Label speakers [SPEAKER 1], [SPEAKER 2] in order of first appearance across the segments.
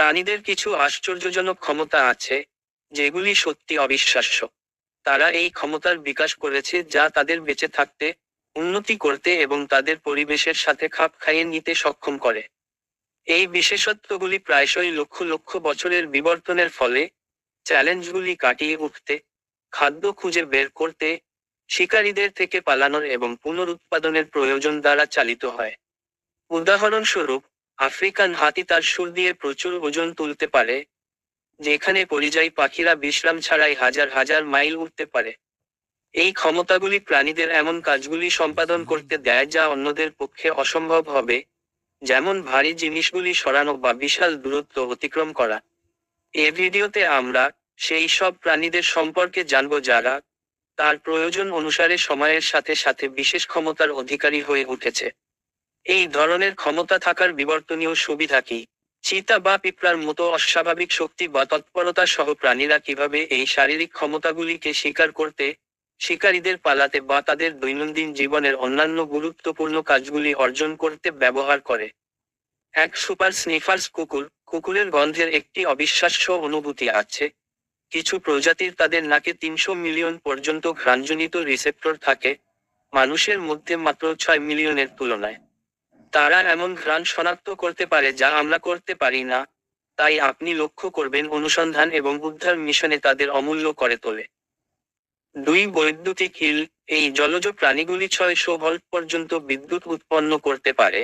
[SPEAKER 1] প্রাণীদের কিছু আশ্চর্যজনক ক্ষমতা আছে, যেগুলি সত্যি অবিশ্বাস্য। তারা এই ক্ষমতার বিকাশ করেছে যা তাদের বেঁচে থাকতে, উন্নতি করতে এবং তাদের পরিবেশের সাথে খাপ খাইয়ে নিতে সক্ষম করে। এই বিশেষত্বগুলি প্রায়শই লক্ষ লক্ষ বছরের বিবর্তনের ফলে, চ্যালেঞ্জগুলি কাটিয়ে উঠতে, খাদ্য খুঁজে বের করতে, শিকারীদের থেকে পালানোর এবং পুনরুৎপাদনের প্রয়োজন দ্বারা চালিত হয়। উদাহরণস্বরূপ, আফ্রিকান হাতি তার শুঁড় দিয়ে প্রচুর ওজন তুলতে পারে, যেখানে পরিযায়ী পাখিরা বিশ্রাম ছাড়াই হাজার হাজার মাইল উঠতে পারে। এই ক্ষমতাগুলি প্রাণীদের এমন কাজগুলি সম্পাদন করতে দেয় যা অন্যদের পক্ষে অসম্ভব হবে, যেমন ভারী জিনিসগুলি সরানো বা বিশাল দূরত্ব অতিক্রম করা। এ ভিডিওতে আমরা সেই সব প্রাণীদের সম্পর্কে জানব যারা তার প্রয়োজন অনুসারে সময়ের সাথে সাথে বিশেষ ক্ষমতার অধিকারী হয়ে উঠেছে। এই ধরনের ক্ষমতা থাকার বিবর্তনীয় সুবিধা কি? চিতা বা পিঁপড়ার মতো অস্বাভাবিক শক্তি বা তৎপরতা সহ প্রাণীরা কিভাবে এই শারীরিক ক্ষমতাগুলিকে শিকার করতে, শিকারীদের পালাতে বা তাদের দৈনন্দিন জীবনের অন্যান্য গুরুত্বপূর্ণ কাজগুলি অর্জন করতে ব্যবহার করে। এক সুপার স্নিফার্স কুকুর। কুকুরের গন্ধের একটি অবিশ্বাস্য অনুভূতি আছে। কিছু প্রজাতির তাদের নাকে 300 মিলিয়ন পর্যন্ত ঘ্রাণজনিত রিসেপ্টর থাকে, মানুষের মধ্যে মাত্র 6 মিলিয়নের তুলনায়। তারা এমন ঘ্রাণ শনাক্ত করতে পারে যা আমরা করতে পারি না, তাই আপনি লক্ষ্য করবেন অনুসন্ধান এবং উদ্ধার মিশনে তাদের অমূল্য করে তোলে। 2. বৈদ্যুতিক হিল। এই জলজ প্রাণীগুলি 600 ভোল্ট পর্যন্ত বিদ্যুৎ উৎপন্ন করতে পারে,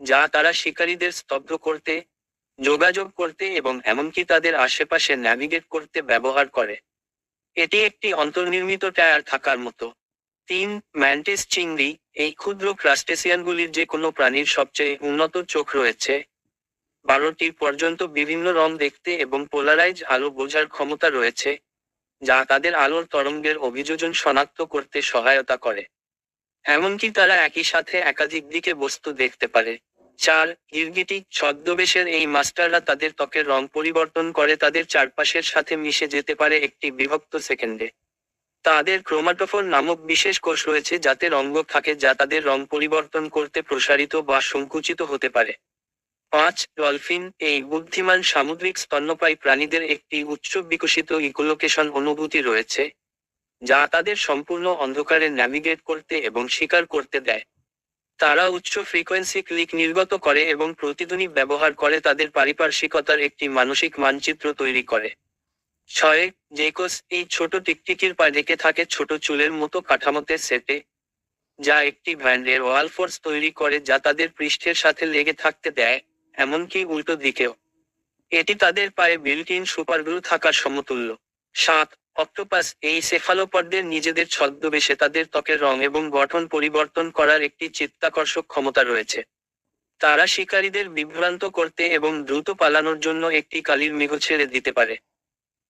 [SPEAKER 1] যা তারা শিকারীদের স্তব্ধ করতে, যোগাযোগ করতে এবং এমনকি তাদের আশেপাশে ন্যাভিগেট করতে ব্যবহার করে। এটি একটি অন্তর্নির্মিত টায়ার থাকার মতো। 3. ম্যান্টিস চিংড়ি। এই ক্ষুদ্র ক্রাস্টেসিয়ানগুলির যে কোনো প্রাণীর সবচেয়ে উন্নত চোখ রয়েছে, 12টি পর্যন্ত বিভিন্ন রং দেখতে এবং পোলারাইজ আলো বোঝার ক্ষমতা রয়েছে, যা তাদের আলোর তরঙ্গের অভিযোজন শনাক্ত করতে সহায়তা করে। এমনকি তারা একই সাথে একাধিক দিকে বস্তু দেখতে পারে। 4. গিরগিটি। ছদ্মবেশের এই মাস্টাররা তাদের ত্বকের রং পরিবর্তন করে তাদের চারপাশের সাথে মিশে যেতে পারে একটি বিভক্ত সেকেন্ডে। তাদের ক্রোমাটোফোর নামক বিশেষ কোষ রয়েছে যাতে রঙ থাকে যা তাদের রং পরিবর্তন করতে প্রসারিত বা সংকুচিত হতে পারে। 5. ডলফিন। এই বুদ্ধিমান সামুদ্রিক স্তন্যপায়ী প্রাণীদের একটি উচ্চ বিকশিত ইকোলোকেশন অনুভূতি রয়েছে, যা তাদের সম্পূর্ণ অন্ধকারে ন্যাভিগেট করতে এবং শিকার করতে দেয়। তারা উচ্চ ফ্রিকোয়েন্সি ক্লিক নির্গত করে এবং প্রতিধ্বনি ব্যবহার করে তাদের পারিপার্শ্বিকতার একটি মানসিক মানচিত্র তৈরি করে। 6. জেকোস। এই ছোট টিকটিকির পা রেখে থাকে ছোট চুলের মতো কাঠামোতে সেটে, যা একটি ব্যান্ডের ওয়াল ফোর্স তৈরি করে যা তাদের পৃষ্ঠের সাথে লেগে থাকতে দেয়, এমনকি উল্টো দিকেও। এটি তাদের পায়ে বিল্ট ইন সুপারগ্লু থাকার সমতুল্য। 7. অক্টোপাস। এই সেফালোপডদের নিজেদের ছদ্মবেশে তাদের ত্বকের রং এবং গঠন পরিবর্তন করার একটি চিত্তাকর্ষক ক্ষমতা রয়েছে। তারা শিকারীদের বিভ্রান্ত করতে এবং দ্রুত পালানোর জন্য একটি কালির মেঘ ছেড়ে দিতে পারে।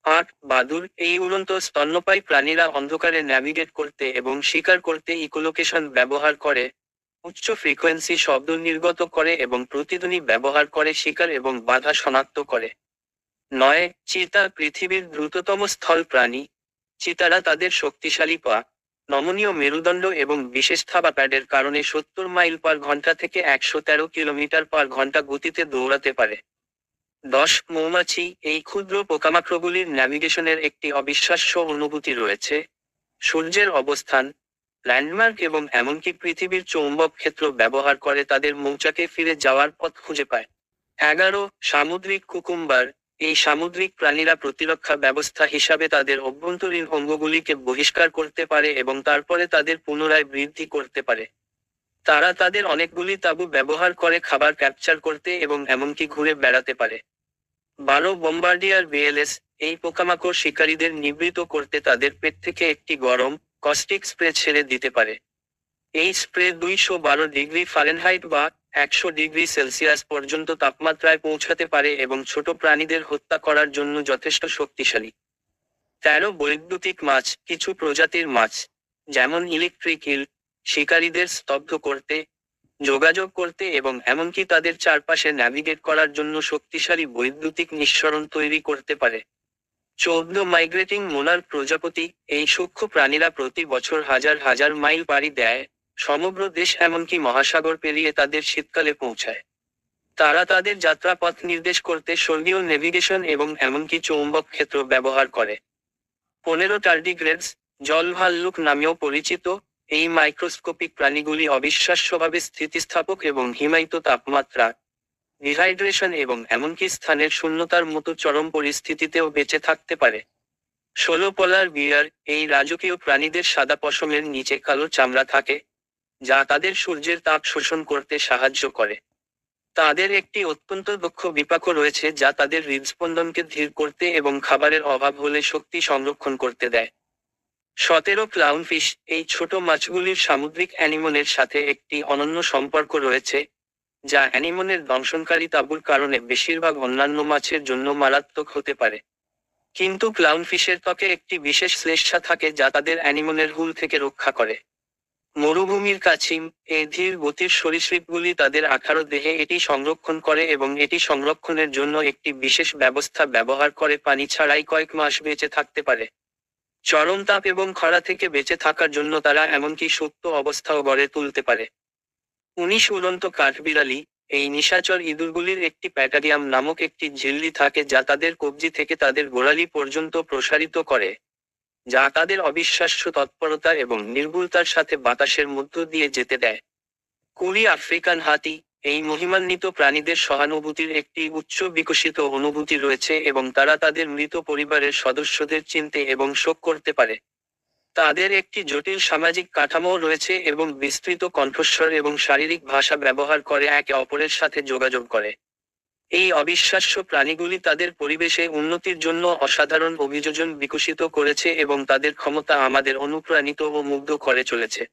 [SPEAKER 1] 8. বাদুড়। এই উড়ন্ত স্তন্যপায়ী প্রাণীরা অন্ধকারে ন্যাভিগেট করতে এবং শিকার করতে ইকোলোকেশন ব্যবহার করে, উচ্চ ফ্রিকোয়েন্সি শব্দ নির্গত করে এবং প্রতিধ্বনি ব্যবহার করে শিকার এবং বাধা শনাক্ত করে। 9. চিতা। পৃথিবীর দ্রুততম স্থল প্রাণী। চিতারা তাদের শক্তিশালী পা, নমনীয় মেরুদণ্ড এবং বিশেষ থাবা প্যাডের কারণে 70 মাইল পার ঘন্টা থেকে 113 কিলোমিটার পার ঘন্টা গতিতে দৌড়াতে পারে। 10. মৌমাছি। এই ক্ষুদ্র পোকামাকড়গুলির ন্যাভিগেশনের একটি অবিশ্বাস্য অনুভূতি রয়েছে। সূর্যের অবস্থান, ল্যান্ডমার্ক এবং এমনকি পৃথিবীর চৌম্বক ক্ষেত্র ব্যবহার করে তাদের মৌচাকে ফিরে যাওয়ার পথ খুঁজে পায়। 11. সামুদ্রিক কুকুম্বার। এই সামুদ্রিক প্রাণীরা প্রতিরক্ষা ব্যবস্থা হিসাবে তাদের অভ্যন্তরীণ অঙ্গগুলিকে বহিষ্কার করতে পারে এবং তারপরে তাদের পুনরায় বৃদ্ধি করতে পারে। তারা তাদের অনেকগুলি তাঁবু ব্যবহার করে খাবার ক্যাপচার করতে এবং এমনকি ঘুরে বেড়াতে পারে। 12. Bombardier BLS. এই পোকামাকড় শিকারীদের নিবৃত করতে তাদের পেট থেকে একটি গরম, কস্টিক স্প্রে ছেড়ে দিতে পারে। এই স্প্রে 212 ডিগ্রি ফারেনহাইট বা 100 ডিগ্রি সেলসিয়াস পর্যন্ত তাপমাত্রায় পৌঁছাতে পারে এবং ছোট প্রাণীদের হত্যা করার জন্য যথেষ্ট শক্তিশালী। 13. বৈদ্যুতিক মাছ। কিছু প্রজাতির মাছ, যেমন ইলেকট্রিক ইল, শিকারীদের স্তব্ধ করতে, যোগাযোগ করতে এবং এমনকি তাদের চারপাশে ন্যাভিগেট করার জন্য শক্তিশালী বৈদ্যুতিক নিঃসরণ তৈরি করতে পারে। 14. মাইগ্রেটিং মোনার প্রজাপতি। এই সূক্ষ্ম প্রাণীরা প্রতি বছর হাজার হাজার মাইল পাড়ি দেয়, সমগ্র দেশ এমনকি মহাসাগর পেরিয়ে তাদের শীতকালে পৌঁছায়। তারা তাদের যাত্রাপথ নির্দেশ করতে স্বর্গীয় নেভিগেশন এবং এমনকি চৌম্বক ক্ষেত্র ব্যবহার করে। 15 টার্ডিগ্রেডস, জল ভাল্লুক নামেও পরিচিত, এই মাইক্রোস্কোপিক প্রাণীগুলি অবিশ্বাস্যভাবে স্থিতিস্থাপক এবং হিমায়িত তাপমাত্রা, ডিহাইড্রেশন এবং এমনকি স্থানের শূন্যতার মতো চরম পরিস্থিতিতেও বেঁচে থাকতে পারে। 16 পোলার বিয়ার, এই রাজকীয় প্রাণীদের সাদা পশমের নিচে কালো চামড়া থাকে, যা তাদের সূর্যের তাপ শোষণ করতে সাহায্য করে। তাদের একটি অত্যন্ত দক্ষ বিপাকও রয়েছে যা তাদের হৃদস্পন্দনকে ধীর করতে এবং খাবারের অভাব হলে শক্তি সংরক্ষণ করতে দেয়। 17 ক্লাউনফিশ, এই ছোট মাছগুলির সামুদ্রিক অ্যানিমনের সাথে একটি অনন্য সম্পর্ক রয়েছে, যা অ্যানিমনের দংশনকারী তাঁবুর কারণে বেশিরভাগ অন্যান্য মাছের জন্য মারাত্মক হতে পারে। কিন্তু ক্লাউনফিশের ত্বকে একটি বিশেষ শ্লেষ্মা থাকে যা তাদের অ্যানিমনের হুল থেকে রক্ষা করে। মরুভূমির কাছিম, এই ধীর গতির সরীসৃপগুলি তাদের আঠারো দেহে এটি সংরক্ষণ করে এবং এটি সংরক্ষণের জন্য একটি বিশেষ ব্যবস্থা ব্যবহার করে পানি ছাড়াই কয়েক মাস বেঁচে থাকতে পারে। চরম তাপ এবং খরা থেকে বেঁচে থাকার জন্য তারা এমনকি সুপ্ত অবস্থাও গড়ে তুলতে পারে। 19 উড়ন্ত কাঠবিড়ালি, এই নিশাচর ইঁদুরগুলির একটি প্যাটাডিয়াম নামক একটি ঝিল্লি থাকে যা তাদের কবজি থেকে তাদের গোড়ালি পর্যন্ত প্রসারিত করে, যা তাদের অবিশ্বাস্য তৎপরতা এবং নির্ভুলতার সাথে বাতাসের মধ্য দিয়ে যেতে দেয়। 20 আফ্রিকান হাতি, এই মহিমান্বিত প্রাণীদের সহানুভূতির একটি উচ্চ বিকশিত অনুভূতি রয়েছে এবং তারা তাদের মৃত পরিবারের সদস্যদের চিনতে এবং শোক করতে পারে। তাদের একটি জটিল সামাজিক কাঠামো রয়েছে এবং বিস্তৃত কণ্ঠস্বর এবং শারীরিক ভাষা ব্যবহার করে একে অপরের সাথে যোগাযোগ করে। এই অবিশ্বাস্য প্রাণীগুলি তাদের পরিবেশে উন্নতির জন্য অসাধারণ অভিযোজন বিকশিত করেছে এবং তাদের ক্ষমতা আমাদের অনুপ্রাণিত ও মুগ্ধ করে চলেছে।